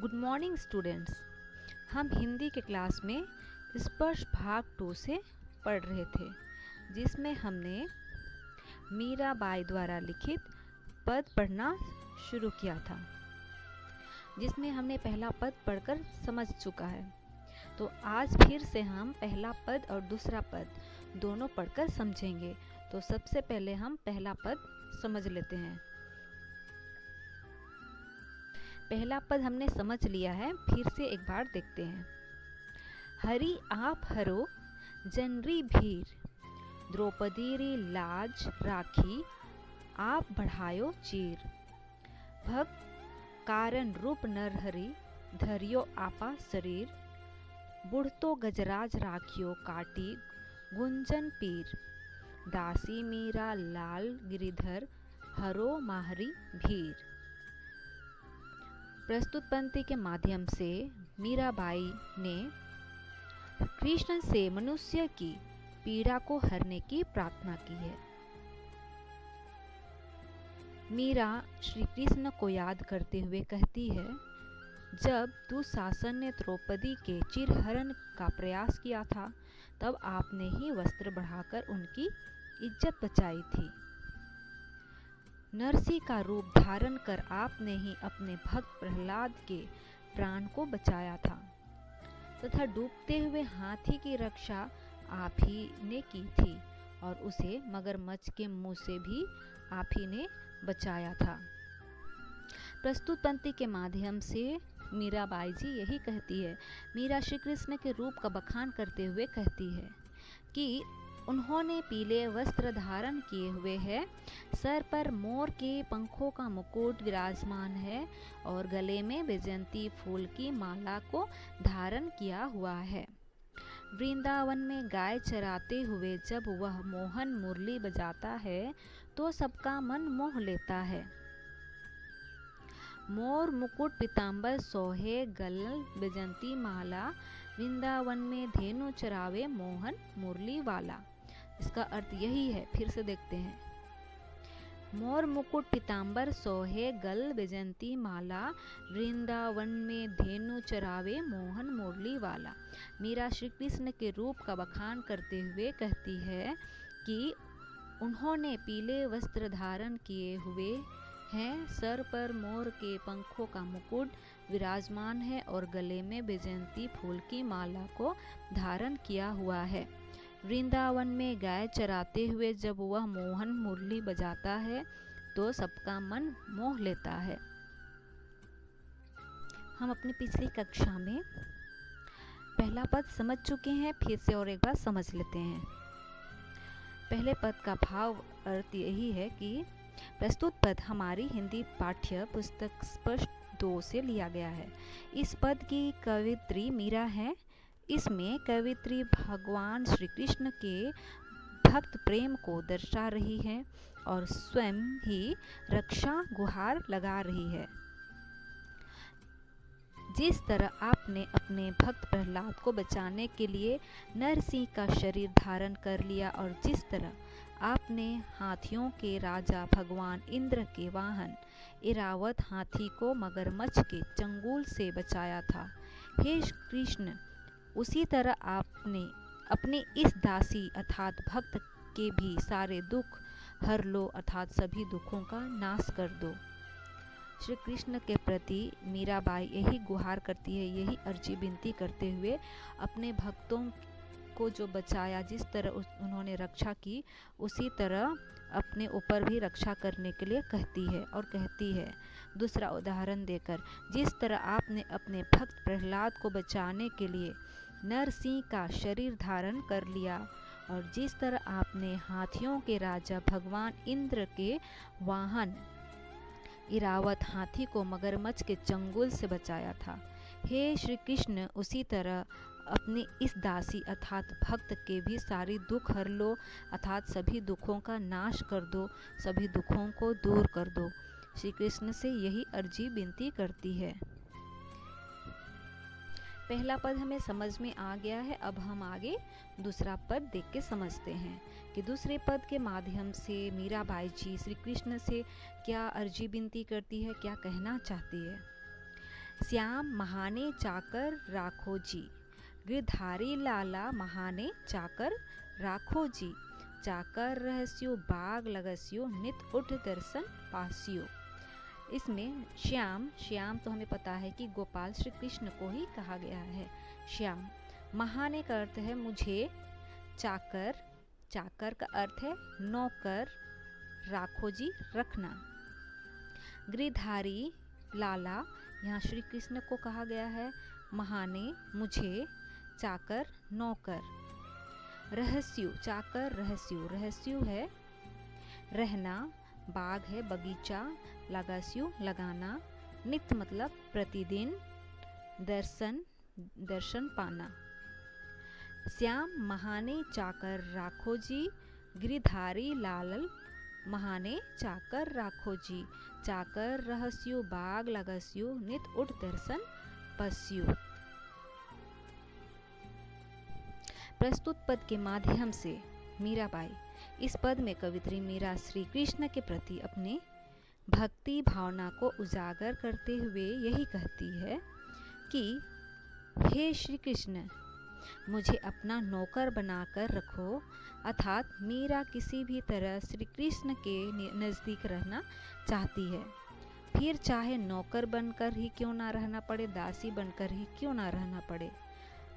Good morning students. हम हिंदी के class में स्पर्श भाग 2 से पढ़ रहे थे, जिसमें हमने मीराबाई द्वारा लिखित पद पढ़ना शुरू किया था, जिसमें हमने पहला पद पढ़कर समझ चुका है। तो आज फिर से हम पहला पद और दूसरा पद दोनों पढ़कर समझेंगे। तो सबसे पहले हम पहला पद समझ लेते हैं। पहला पद हमने समझ लिया है, फिर से एक बार देखते हैं। हरि आप हरो जनरी भीर, द्रौपदी री लाज राखी आप बढ़ायो चीर। भक्त कारण रूप नरहरि धरियो आपा शरीर, बुढ़तो गजराज राखियो काटी गुंजन पीर। दासी मीरा लाल गिरिधर हरो माहरी भीर। प्रस्तुत पंक्ति के माध्यम से मीराबाई ने कृष्ण से मनुष्य की पीड़ा को हरने की प्रार्थना की है। मीरा श्री कृष्ण को याद करते हुए कहती है, जब दुशासन ने द्रौपदी के चिरहरण का प्रयास किया था, तब आपने ही वस्त्र बढ़ाकर उनकी इज्जत बचाई थी। नरसिंह का रूप धारण कर आपने ही अपने भक्त प्रहलाद के प्राण को बचाया था, तथा डूबते हुए हाथी की रक्षा आप ही ने की थी, और उसे मगरमच्छ के मुंह से भी आप ही ने बचाया था। प्रस्तुत पंक्ति के माध्यम से मीराबाई जी यही कहती है। मीरा श्री कृष्ण के रूप का बखान करते हुए कहती है कि उन्होंने पीले वस्त्र धारण किए हुए हैं, सर पर मोर के पंखों का मुकुट विराजमान है और गले में वैजयंती फूल की माला को धारण किया हुआ है। वृंदावन में गाय चराते हुए जब वह मोहन मुरली बजाता है, तो सबका मन मोह लेता है। मोर मुकुट पीतांबर सोहे गल वैजयंती माला, वृंदावन में धेनु चरावे मोहन मुरली वाला। इसका अर्थ यही है, फिर से देखते हैं। मोर मुकुट पीतांबर सोहे गल वैजयंती माला, वृंदावन में धेनु चरावे मोहन मुरली वाला। मीरा श्री कृष्ण के रूप का बखान करते हुए कहती है कि उन्होंने पीले वस्त्र धारण किए हुए हैं, सर पर मोर के पंखों का मुकुट विराजमान है और गले में वैजयंती फूल की माला को धारण किया हुआ है। वृंदावन में गाय चराते हुए जब वह मोहन मुरली बजाता है, तो सबका मन मोह लेता है। हम अपनी पिछली कक्षा में पहला पद समझ चुके हैं, फिर से और एक बार समझ लेते हैं। पहले पद का भाव अर्थ यही है कि प्रस्तुत पद हमारी हिंदी पाठ्य पुस्तक स्पर्श 2 से लिया गया है। इस पद की कवित्री मीरा है। इसमें कवित्री भगवान श्री कृष्ण के भक्त प्रेम को दर्शा रही है और स्वयं ही रक्षा गुहार लगा रही है। जिस तरह आपने अपने भक्त प्रहलाद को बचाने के लिए नरसिंह का शरीर धारण कर लिया, और जिस तरह आपने हाथियों के राजा भगवान इंद्र के वाहन इरावत हाथी को मगरमच्छ के चंगुल से बचाया था, हे कृष्ण, उसी तरह आपने अपने इस दासी अर्थात भक्त के भी सारे दुख हर लो, अर्थात सभी दुखों का नाश कर दो। श्री कृष्ण के प्रति मीराबाई यही गुहार करती है, यही अर्जी विनती करते हुए अपने भक्तों को जो बचाया, जिस तरह उन्होंने रक्षा की, उसी तरह अपने ऊपर भी रक्षा करने के लिए कहती है। और कहती है दूसरा उदाहरण देकर, जिस तरह आपने अपने भक्त प्रहलाद को बचाने के लिए नरसिंह का शरीर धारण कर लिया, और जिस तरह आपने हाथियों के राजा भगवान इंद्र के वाहन इरावत हाथी को मगरमच्छ के चंगुल से बचाया था, हे श्री कृष्ण, उसी तरह अपने इस दासी अर्थात भक्त के भी सारी दुख हर लो, अर्थात सभी दुखों का नाश कर दो, सभी दुखों को दूर कर दो। श्री कृष्ण से यही अर्जी विनती करती है। पहला पद हमें समझ में आ गया है। अब हम आगे दूसरा पद देख के समझते हैं कि दूसरे पद के माध्यम से मीराबाई जी श्री कृष्ण से क्या अर्जी विनती करती है, क्या कहना चाहती है। श्याम महाने चाकर राखो जी, गिरधारी लाला महाने चाकर राखो जी, चाकर रहस्यो बाग लगस्यो नित उठ दर्शन पास्यो। इसमें श्याम, श्याम तो हमें पता है कि गोपाल श्री कृष्ण को ही कहा गया है श्याम। महाने का अर्थ है मुझे, चाकर, चाकर का अर्थ है नौकर, राखो जी रखना। गिरधारी लाला, यहाँ श्री कृष्ण को कहा गया है, महाने मुझे, चाकर नौकर। रहस्यु, चाकर रहस्यु, रहस्यु है रहना, बाग है बगीचा, लगास्यु लगाना, नित्य मतलब प्रतिदिन, दर्शन दर्शन पाना। श्याम महाने चाकर राखो जी, गिरधारी लाल महाने चाकर राखो जी, चाकर रहस्यु बाग लगस्यु नित उठ दर्शन पस्यु। प्रस्तुत पद के माध्यम से मीराबाई, इस पद में कवित्री मीरा श्री कृष्ण के प्रति अपने भक्ति भावना को उजागर करते हुए यही कहती है कि हे श्री कृष्ण, मुझे अपना नौकर बनाकर रखो, अर्थात मीरा किसी भी तरह श्री कृष्ण के नज़दीक रहना चाहती है। फिर चाहे नौकर बनकर ही क्यों ना रहना पड़े, दासी बनकर ही क्यों ना रहना पड़े।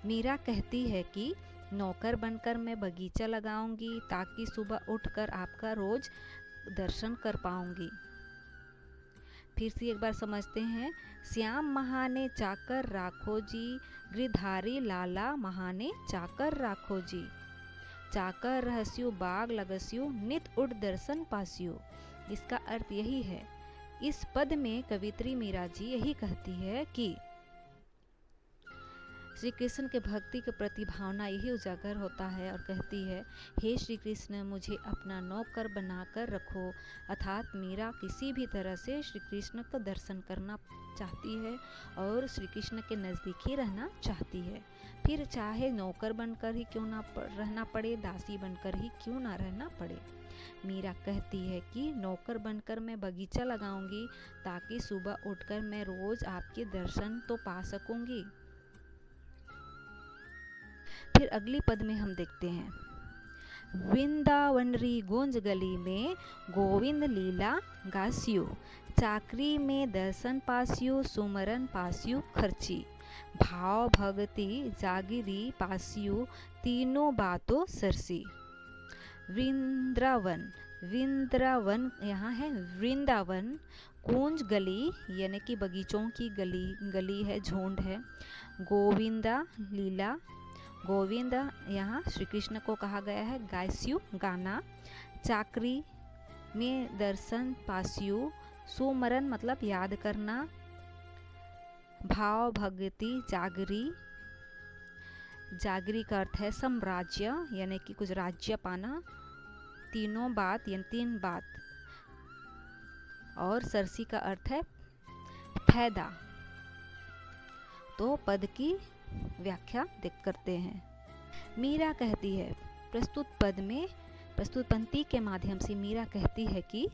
मीरा कहती है कि नौकर बनकर मैं बगीचा लगाऊंगी ताकि सुबह उठकर आपका रोज दर्शन कर पाऊंगी। फिर से एक बार समझते हैं। श्याम महाने चाकर राखो जी, गिरधारी लाला महाने चाकर राखो जी, चाकर रहस्यु बाग लगस्यु नित उठ दर्शन पास्यु। इसका अर्थ यही है। इस पद में कवित्री मीरा जी यही कहती है कि श्री कृष्ण के भक्ति के प्रति भावना यही उजागर होता है और कहती है, हे श्री कृष्ण, मुझे अपना नौकर बनाकर रखो, अर्थात मीरा किसी भी तरह से श्री कृष्ण का दर्शन करना चाहती है और श्री कृष्ण के नज़दीक ही रहना चाहती है। फिर चाहे नौकर बनकर ही क्यों ना रहना पड़े, दासी बनकर ही क्यों ना रहना पड़े। मीरा कहती है कि नौकर बनकर मैं बगीचा लगाऊंगी ताकि सुबह उठकर मैं रोज आपके दर्शन तो पा सकूंगी। फिर अगली पद में हम देखते हैं, वृंदावनरी गूंज गली में गोविंद लीला गास्यु, चाकरी में दर्शन पास्यु, सुमरन पास्यु खर्ची, भाव भगति जागिरी पास्यु, तीनों बातों सरसी। वृंदावन, वृंदावन यहाँ है वृंदावन, कुंज गली यानी कि बगीचों की गली, गली है, झुंड है। गोविंदा लीला, गोविंद यहाँ श्री कृष्ण को कहा गया है, गास्यु गाना, चाकरी में दर्शन पास्यु, सुमरन मतलब याद करना, भाव भगति जागरी, जागरी का अर्थ है साम्राज्य यानी कि कुछ राज्य पाना, तीनों बात यानी तीन बात, और सरसी का अर्थ है फायदा। तो पद की व्याख्या देख करते हैं। मीरा कहती है, प्रस्तुत पद में, प्रस्तुत पंक्ति के माध्यम से मीरा कहती है कि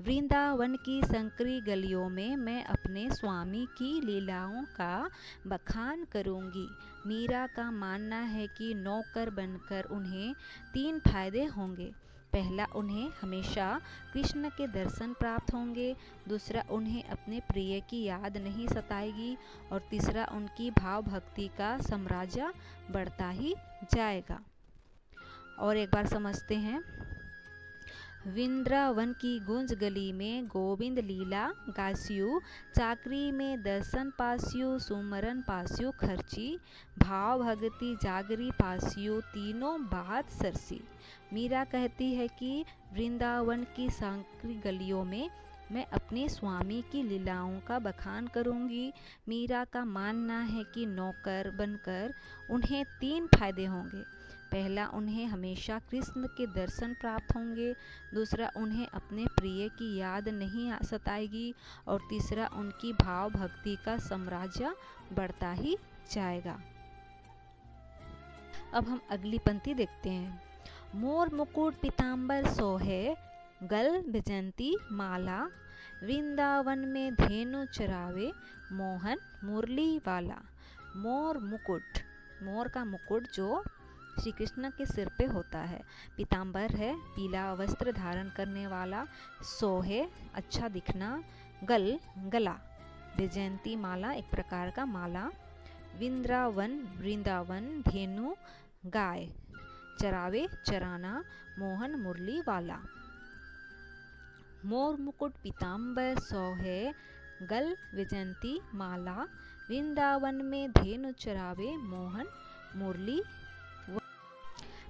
वृंदावन की संकरी गलियों में मैं अपने स्वामी की लीलाओं का बखान करूंगी। मीरा का मानना है कि नौकर बनकर उन्हें तीन फायदे होंगे। पहला, उन्हें हमेशा कृष्ण के दर्शन प्राप्त होंगे। दूसरा, उन्हें अपने प्रिय की याद नहीं सताएगी। और तीसरा, उनकी भाव भक्ति का साम्राज्य बढ़ता ही जाएगा। और एक बार समझते हैं। वृंदावन की गूंज गली में गोविंद लीला गास्यु, चाकरी में दर्शन पास्यु, सुमरन पास्यु खर्ची, भाव भगति जागरी पास्यु, तीनों बात सरसी। मीरा कहती है कि वृंदावन की सांकरी गलियों में मैं अपने स्वामी की लीलाओं का बखान करूंगी। मीरा का मानना है कि नौकर बनकर उन्हें तीन फायदे होंगे। पहला, उन्हें हमेशा कृष्ण के दर्शन प्राप्त होंगे। दूसरा, उन्हें अपने प्रिय की याद नहीं सताएगी। और तीसरा, उनकी भाव भक्ति का साम्राज्य बढ़ता ही जाएगा। अब हम अगली पंक्ति देखते हैं। मोर मुकुट पीताम्बर सोहे, गल बिजंती माला, वृंदावन में धेनु चरावे मोहन मुरली वाला। मोर मुकुट, मोर का मुकुट जो श्री कृष्ण के सिर पे होता है। पीताम्बर है, पीला वस्त्र धारण करने वाला। सोहे, अच्छा दिखना। गला, वैजयंती माला, एक प्रकार का माला। वृंदावन, वृंदावन। धेनु, गाय। चरावे, चराना। मोहन, मुरली वाला। मोर मुकुट पीताम्बर सोहे, गल वैजयंती माला। वृंदावन में धेनु चरावे मोहन मुरली।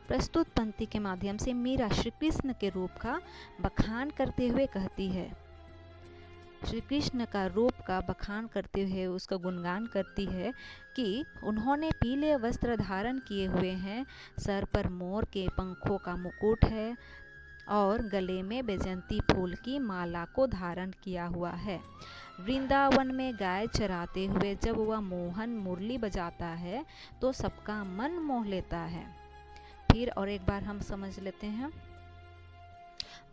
प्रस्तुत पंक्ति के माध्यम से मीरा श्री कृष्ण के रूप का बखान करते हुए कहती है, श्री कृष्ण का रूप का बखान करते हुए उसका गुणगान करती है कि उन्होंने पीले वस्त्र धारण किए हुए हैं, सर पर मोर के पंखों का मुकुट है और गले में वैजयंती फूल की माला को धारण किया हुआ है। वृंदावन में गाय चराते हुए जब वह मोहन मुरली बजाता है तो सबका मन मोह लेता है। फिर और एक बार हम समझ लेते हैं।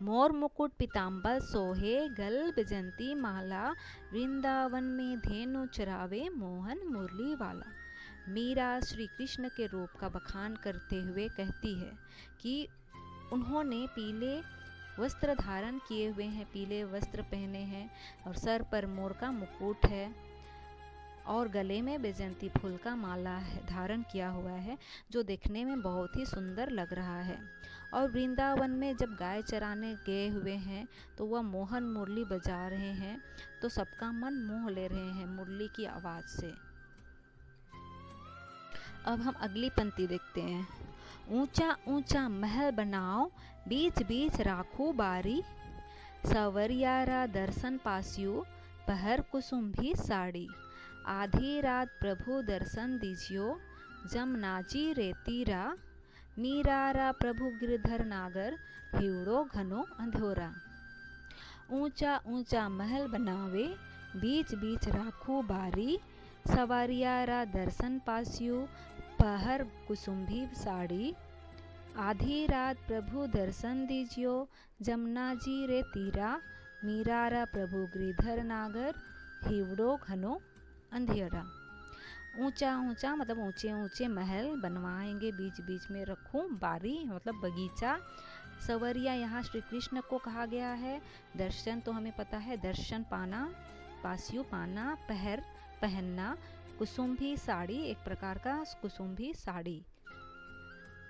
मोर मुकुट पीताम्बर सोहे, गल वैजयंती माला। वृंदावन में धेनु चरावे मोहन मुरली वाला। मीरा श्री कृष्ण के रूप का बखान करते हुए कहती है कि उन्होंने पीले वस्त्र धारण किए हुए हैं, पीले वस्त्र पहने हैं और सर पर मोर का मुकुट है और गले में वैजयंती फूल का माला है, धारण किया हुआ है, जो देखने में बहुत ही सुंदर लग रहा है। और वृंदावन में जब गाय चराने गए हुए हैं तो वह मोहन मुरली बजा रहे हैं, तो सबका मन मोह ले रहे हैं मुरली की आवाज से। अब हम अगली पंक्ति देखते हैं। ऊंचा ऊंचा महल बनाओ, बीच बीच राखो बारी। सवरियारा दर्शन पासियो, पहर कुसुम भी साड़ी। आधी रात प्रभु दर्शन दीजियो, जमनाजी रे तीरा। मीरारा प्रभु गिरधर नागर, हिवड़ो घनो अंधोरा। ऊंचा ऊंचा महल बनावे, बीच बीच राखो बारी। सवारियारा दर्शन पासियो, पहर कुसुम्भी साड़ी। आधी रात प्रभु दर्शन दीजियो, जमुना जी रे तीरा। मीरारा प्रभु गिरधर नागर, हिवड़ो घनो अंधेरा। ऊंचा ऊंचा मतलब ऊंचे ऊंचे महल बनवाएंगे, बीच बीच में रखूं बारी मतलब बगीचा। सवरिया यहाँ श्री कृष्ण को कहा गया है। दर्शन तो हमें पता है, दर्शन पाना, पासियो पाना, पहर पहनना, कुसुम्भी साड़ी एक प्रकार का कुसुम्भी साड़ी।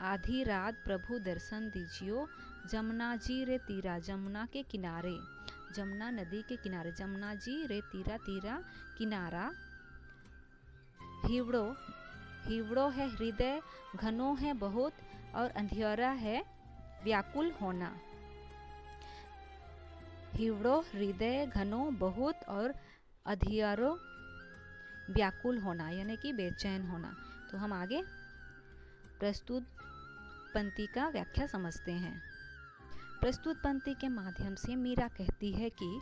आधी रात प्रभु दर्शन दीजियो, जमुना जी रे तीरा, जमुना के किनारे, जमुना नदी के किनारे, जमुना जी रे तीरा, तीरा किनारा। हिवड़ो, हिवड़ो है हृदय, घनो है बहुत और अंधियारा है व्याकुल होना। हिवड़ो हृदय, घनो बहुत और अंधियारो व्याकुल होना यानी कि बेचैन होना। तो हम आगे प्रस्तुत पंक्ति का व्याख्या समझते हैं। प्रस्तुत पंक्ति के माध्यम से मीरा कहती है कि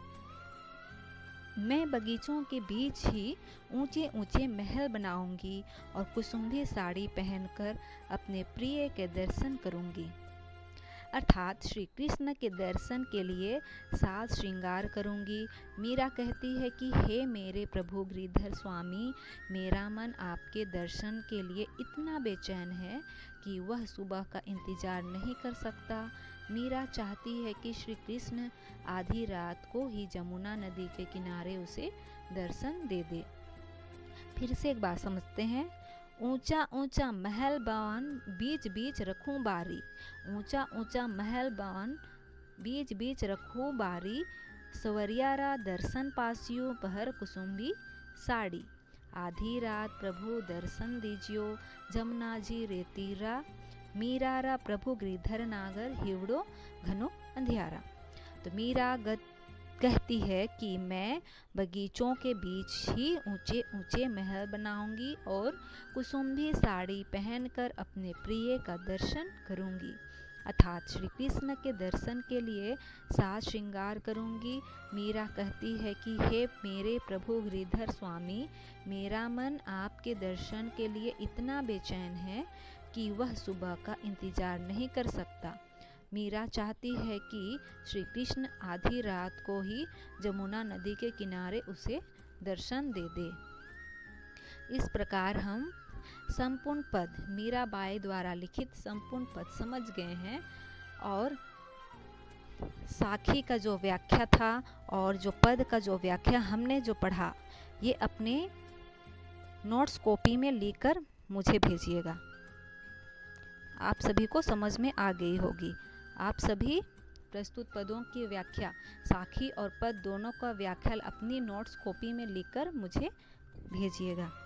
मैं बगीचों के बीच ही ऊंचे ऊंचे महल बनाऊंगी और कुसुम्भी साड़ी पहनकर अपने प्रिय के दर्शन करूंगी। अर्थात श्री कृष्ण के दर्शन के लिए साज श्रृंगार करूंगी। मीरा कहती है कि हे मेरे प्रभु गिरधर स्वामी, मेरा मन आपके दर्शन के लिए इतना बेचैन है कि वह सुबह का इंतजार नहीं कर सकता। मीरा चाहती है कि श्री कृष्ण आधी रात को ही जमुना नदी के किनारे उसे दर्शन दे दे। फिर से एक बात समझते हैं। ऊंचा ऊंचा महल बन, बीच बीच रखूं बारी। ऊंचा ऊंचा महल बन, बीच बीच रखूं बारी। सवरियारा दर्शन पासियो, पहर कुसुम्भी साड़ी। आधी रात प्रभु दर्शन दीजियो, जमुना जी रे तीरा। मीरारा प्रभु गिरधर नागर, हिवड़ो घनो अंधियारा। तो मीरा कहती है कि मैं बगीचों के बीच ही ऊंचे ऊंचे महल बनाऊंगी और कुसुम्भी साड़ी पहनकर अपने प्रिय का दर्शन करूंगी। अर्थात श्री कृष्ण के दर्शन के लिए साज श्रृंगार करूंगी। मीरा कहती है कि हे मेरे प्रभु गिरधर स्वामी, मेरा मन आपके दर्शन के लिए इतना बेचैन है कि वह सुबह का इंतजार नहीं कर सकता। मीरा चाहती है कि श्री कृष्ण आधी रात को ही जमुना नदी के किनारे उसे दर्शन दे दे। इस प्रकार हम संपूर्ण पद, मीराबाई द्वारा लिखित संपूर्ण पद समझ गए हैं। और साखी का जो व्याख्या था और जो पद का जो व्याख्या हमने जो पढ़ा, ये अपने नोट्स कॉपी में लिखकर मुझे भेजिएगा। आप सभी को समझ में आ गई होगी। आप सभी प्रस्तुत पदों की व्याख्या, साखी और पद दोनों का व्याख्या अपनी नोट्स कॉपी में लिखकर मुझे भेजिएगा।